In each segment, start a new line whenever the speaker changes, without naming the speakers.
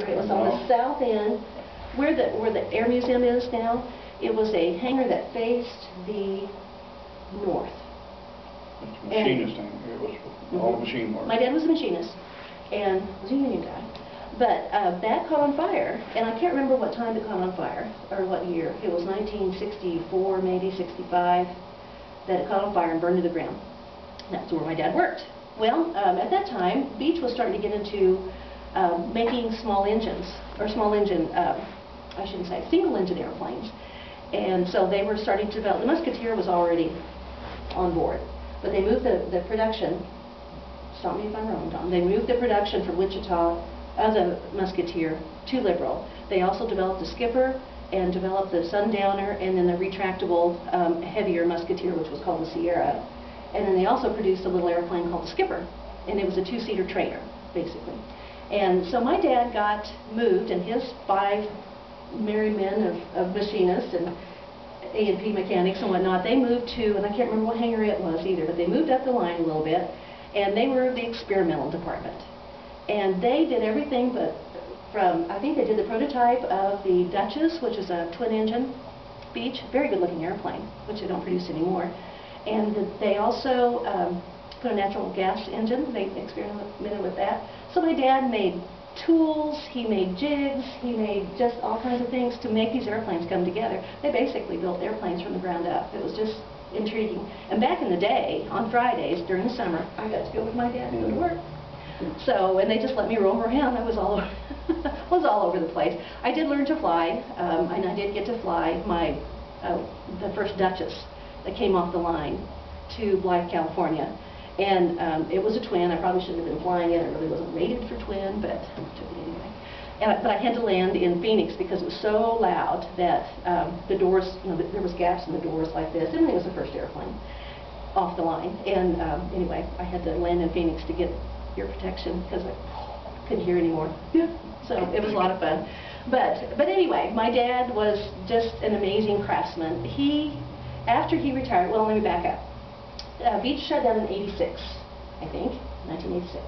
remember. It was on the south end, where the Air Museum is now. It was a hangar that faced the north.
It's machinist hangar. It was all machine work.
My dad was a machinist and was a union guy. But that caught on fire, and I can't remember what time it caught on fire, or what year. It was 1964, maybe 65, that it caught on fire and burned to the ground. That's where my dad worked. Well, at that time, Beech was starting to get into making small engines, or small engine, I shouldn't say, single engine airplanes. And so they were starting to develop. The Musketeer was already on board, but they moved the production, stop me if I'm wrong, Don, they moved the production from Wichita of the Musketeer to Liberal. They also developed the Skipper and developed the Sundowner, and then the retractable heavier Musketeer, which was called the Sierra. And then they also produced a little airplane called the Skipper, and it was a two-seater trainer, basically. And so my dad got moved, and his 5 married men of machinists and A&P mechanics and whatnot, they moved to, and I can't remember what hangar it was either, but they moved up the line a little bit, and they were the experimental department. And they did everything but from, I think they did the prototype of the Duchess, which is a twin-engine Beech, very good-looking airplane, which they don't produce anymore. And they also put a natural gas engine. They experimented with that. So my dad made tools, he made jigs, he made just all kinds of things to make these airplanes come together. They basically built airplanes from the ground up. It was just intriguing. And back in the day, on Fridays during the summer, I got to go with my dad to go to work. So, and they just let me roam around. I was all over, was all over the place. I did learn to fly, and I did get to fly my the first Duchess that came off the line to Blythe, California. And it was a twin. I probably shouldn't have been flying it. It really wasn't rated for twin, but I took it anyway. But I had to land in Phoenix because it was so loud that the doors, there was gaps in the doors like this. And it was the first airplane off the line. And anyway, I had to land in Phoenix to get ear protection because I couldn't hear anymore. So it was a lot of fun. But anyway, my dad was just an amazing craftsman. After he retired, well, let me back up. Beech shut down in '86, I think, 1986.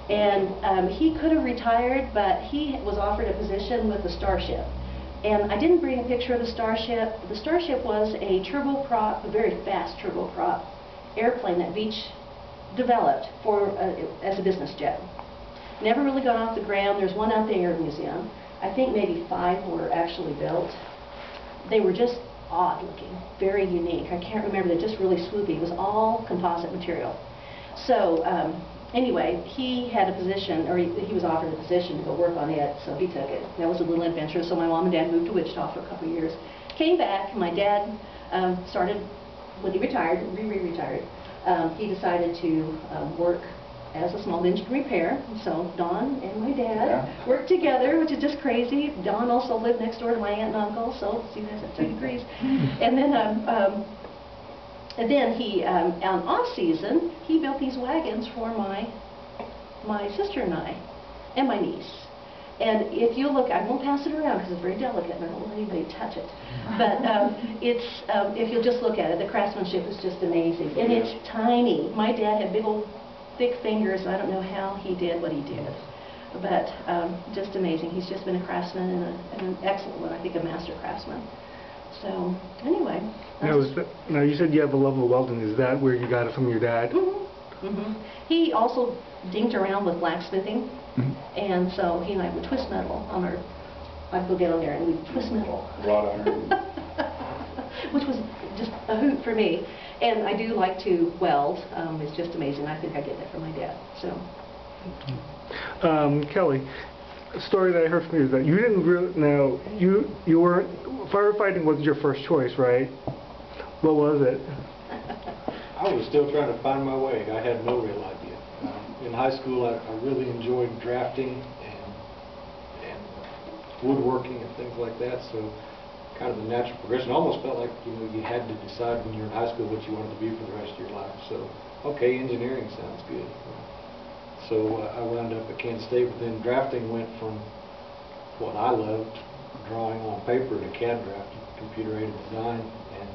And he could have retired, but he was offered a position with the Starship. And I didn't bring a picture of the Starship. The Starship was a turboprop, a very fast turboprop airplane that Beech developed for as a business jet. Never really got off the ground. There's one out at the Air Museum. I think maybe 5 were actually built. They were just odd looking, very unique. I can't remember, they're just really swoopy. It was all composite material. So anyway, he had a position, or he was offered a position to go work on it, so he took it. That was a little adventure. So my mom and dad moved to Wichita for a couple of years. Came back, my dad started, when he retired, retired, he decided to work as a small engine repair. So Don and my dad worked together, which is just crazy. Don also lived next door to my aunt and uncle, so see, that's at 2 degrees. And then he, on off season, he built these wagons for my sister and I, and my niece. And if you look, I won't pass it around because it's very delicate and I don't want anybody to touch it. But if you'll just look at it, the craftsmanship is just amazing. And it's tiny. My dad had big old thick fingers. I don't know how he did what he did. But just amazing. He's just been a craftsman and an excellent one, I think a master craftsman. So anyway.
Now you said you have a love of welding. Is that where you got it from your dad?
Mm-hmm. Mm-hmm. He also dinked around with blacksmithing. And so he and I would twist metal on our, I'd go get on there and we'd twist metal.
Wrought iron.
Which was just a hoot for me. And I do like to weld. It's just amazing. I think I get that from my dad. So.
Kelly, a story that I heard from you is that you didn't really, now, you weren't, firefighting was your first choice, right? What was it?
I was still trying to find my way. I had no real idea. In high school, I really enjoyed drafting and woodworking and things like that, so kind of the natural progression. Almost felt like you had to decide when you were in high school what you wanted to be for the rest of your life. So, okay, engineering sounds good. So I wound up at Kansas State, but then drafting went from what I loved, drawing on paper, to CAD drafting, computer-aided design, and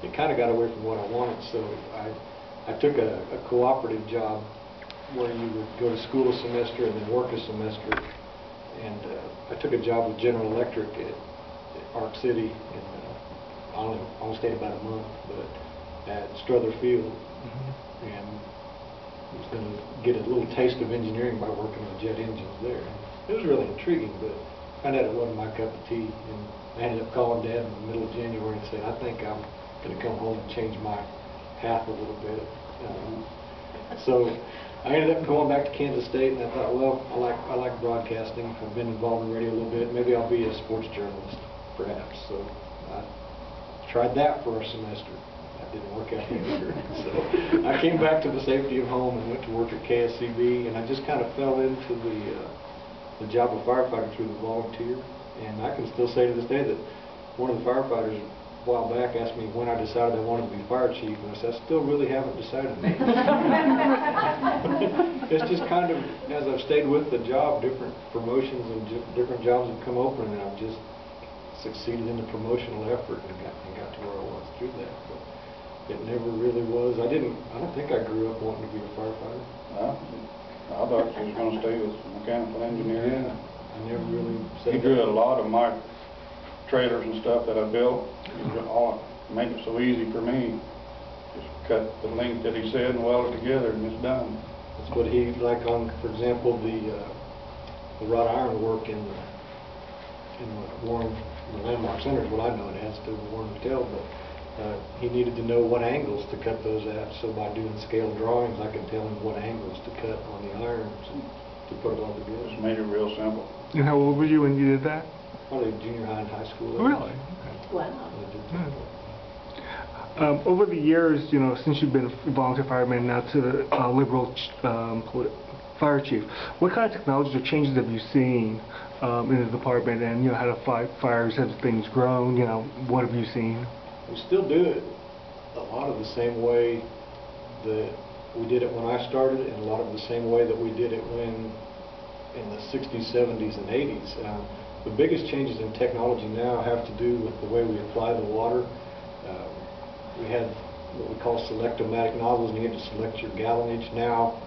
it kind of got away from what I wanted. So I took a cooperative job where you would go to school a semester and then work a semester and I took a job with General Electric at Arc City, and I only stayed about a month, but at Strother Field, and I was going to get a little taste of engineering by working on jet engines there. It was really intriguing, but I found out it wasn't my cup of tea, and I ended up calling Dad in the middle of January and saying, I think I'm going to come home and change my path a little bit. So I ended up going back to Kansas State, and I thought, well, I like broadcasting. I've been involved in radio a little bit. Maybe I'll be a sports journalist, perhaps. So I tried that for a semester. That didn't work out either. So I came back to the safety of home and went to work at KSCB, and I just kind of fell into the job of firefighter through the volunteer. And I can still say to this day that one of the firefighters a while back asked me when I decided I wanted to be fire chief, and I said, I still really haven't decided. It's just kind of, as I've stayed with the job, different promotions and different jobs have come open, and I've just succeeded in the promotional effort and got to where I was through that. But it never really was. I don't think I grew up wanting to be a firefighter.
I thought she was going to stay with mechanical engineering.
Yeah, I never really
He
said
drew
that.
a lot of my trailers and stuff that I built. Make it so easy for me. Just cut the length that he said and weld it together, and it's done.
That's what he, like on, for example, the wrought iron work in the Warren, the Landmark Center is what I know it as, still the Warren Hotel, but he needed to know what angles to cut those at, so by doing scale drawings I could tell him what angles to cut on the irons to put it all together.
Just made it real simple.
And how old were you when you did that?
Probably junior high and high school.
Really?
Wow.
Over the years, you know, since you've been a volunteer fireman now to the liberal fire chief, what kind of technologies or changes have you seen in the department, and you know, how to fight fires? Have things grown? You know, what have you seen?
We still do it a lot of the same way that we did it when I started, and a lot of the same way that we did it when in the 60s, 70s, and 80s. The biggest changes in technology now have to do with the way we apply the water. We had what we call select-o-matic nozzles, and you had to select your gallonage. Now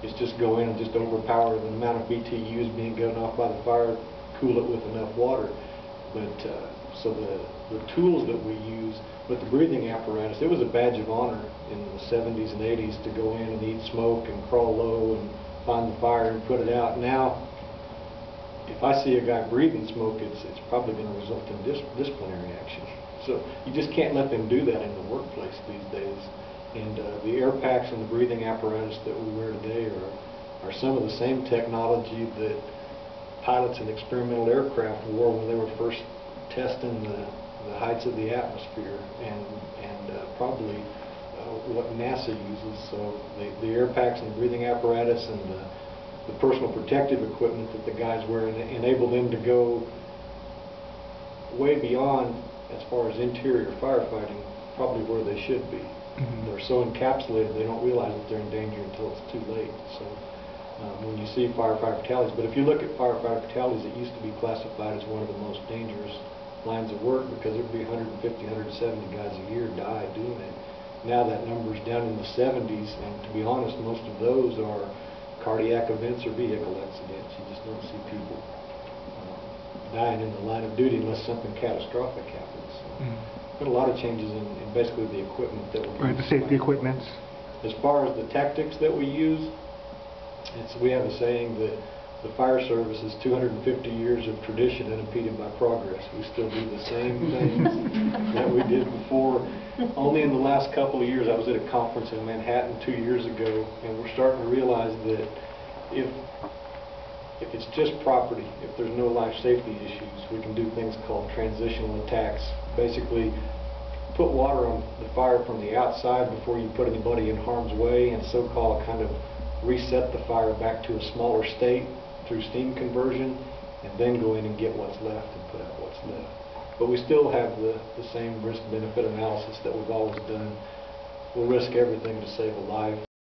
it's just go in and just overpower the amount of BTUs being given off by the fire, cool it with enough water. But so the tools that we use, but the breathing apparatus, it was a badge of honor in the 70s and 80s to go in and eat smoke and crawl low and find the fire and put it out. Now, if I see a guy breathing smoke, it's probably going to result in disciplinary action. So you just can't let them do that in the workplace these days. And the air packs and the breathing apparatus that we wear today are some of the same technology that pilots in experimental aircraft wore when they were first testing the heights of the atmosphere, and probably what NASA uses. So the air packs and the breathing apparatus and the personal protective equipment that the guys wear enable them to go way beyond, as far as interior firefighting, probably where they should be. They're so encapsulated they don't realize that they're in danger until it's too late. So when you see firefighter fatalities, but if you look at firefighter fatalities, it used to be classified as one of the most dangerous lines of work because there would be 150, 170 guys a year die doing it. Now that number's down in the 70s, and to be honest, most of those are cardiac events or vehicle accidents. You just don't see people dying in the line of duty unless something catastrophic happens. But a lot of changes in basically the equipment that we use.
Right, the safety equipment.
As far as the tactics that we use, we have a saying that the fire service is 250 years of tradition unimpeded by progress. We still do the same things that we did before. Only in the last couple of years, I was at a conference in Manhattan 2 years ago, and we're starting to realize that if it's just property, if there's no life safety issues, we can do things called transitional attacks. Basically, put water on the fire from the outside before you put anybody in harm's way, and so-called kind of reset the fire back to a smaller state through steam conversion, and then go in and get what's left and put out what's left. But we still have the same risk-benefit analysis that we've always done. We'll risk everything to save a life.